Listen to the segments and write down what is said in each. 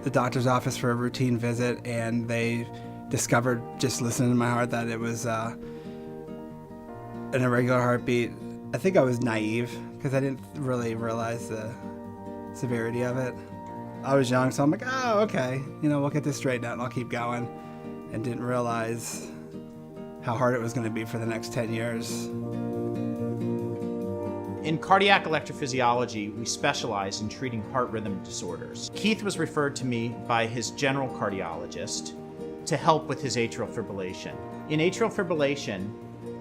the doctor's office for a routine visit, and they discovered, just listening to my heart, that it was an irregular heartbeat. I think I was naive because I didn't really realize the severity of it. I was young, so I'm like, oh, okay, we'll get this straightened out and I'll keep going, and didn't realize how hard it was going to be for the next 10 years. In cardiac electrophysiology, we specialize in treating heart rhythm disorders. Keith was referred to me by his general cardiologist to help with his atrial fibrillation. In atrial fibrillation,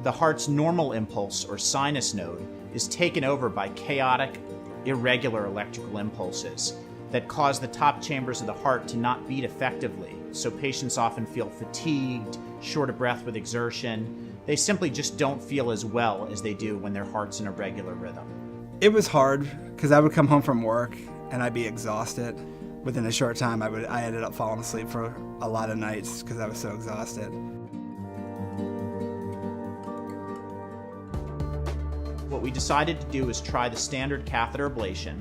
the heart's normal impulse, or sinus node, is taken over by chaotic, irregular electrical impulses that cause the top chambers of the heart to not beat effectively. So patients often feel fatigued, short of breath with exertion. They simply just don't feel as well as they do when their heart's in a regular rhythm. It was hard because I would come home from work and I'd be exhausted. Within a short time, I ended up falling asleep for a lot of nights because I was so exhausted. What we decided to do was try the standard catheter ablation,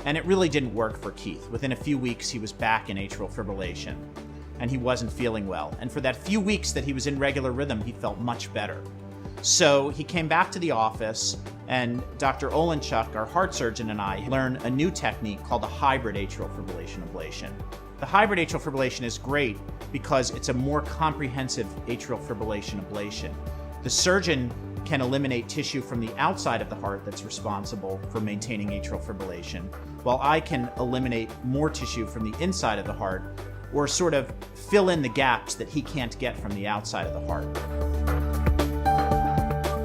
and it really didn't work for Keith. Within a few weeks, he was back in atrial fibrillation, and he wasn't feeling well. And for that few weeks that he was in regular rhythm, he felt much better. So he came back to the office, and Dr. Olenchuk, our heart surgeon, and I learned a new technique called the hybrid atrial fibrillation ablation. The hybrid atrial fibrillation is great because it's a more comprehensive atrial fibrillation ablation. The surgeon can eliminate tissue from the outside of the heart that's responsible for maintaining atrial fibrillation, while I can eliminate more tissue from the inside of the heart, or sort of fill in the gaps that he can't get from the outside of the heart.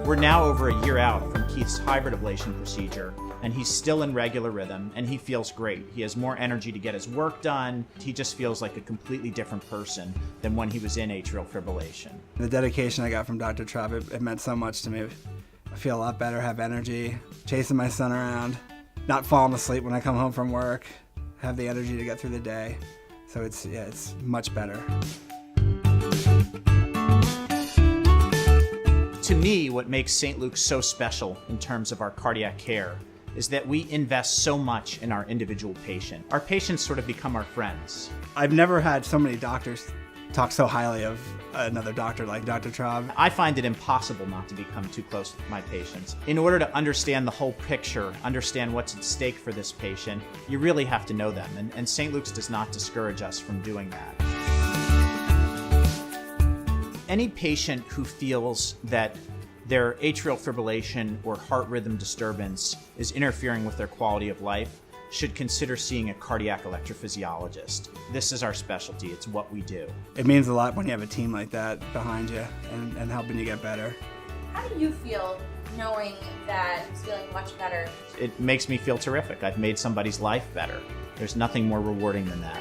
We're now over a year out from Keith's hybrid ablation procedure, and he's still in regular rhythm, and he feels great. He has more energy to get his work done. He just feels like a completely different person than when he was in atrial fibrillation. The dedication I got from Dr. Traub, it meant so much to me. I feel a lot better, have energy, chasing my son around, not falling asleep when I come home from work, have the energy to get through the day. So it's much better. To me, what makes St. Luke's so special in terms of our cardiac care is that we invest so much in our individual patient. Our patients sort of become our friends. I've never had so many doctors talk so highly of another doctor like Dr. Traub. I find it impossible not to become too close with my patients. In order to understand the whole picture, understand what's at stake for this patient, you really have to know them, and St. Luke's does not discourage us from doing that. Any patient who feels that their atrial fibrillation or heart rhythm disturbance is interfering with their quality of life should consider seeing a cardiac electrophysiologist. This is our specialty. It's what we do. It means a lot when you have a team like that behind you and helping you get better. How do you feel knowing that he's feeling much better? It makes me feel terrific. I've made somebody's life better. There's nothing more rewarding than that.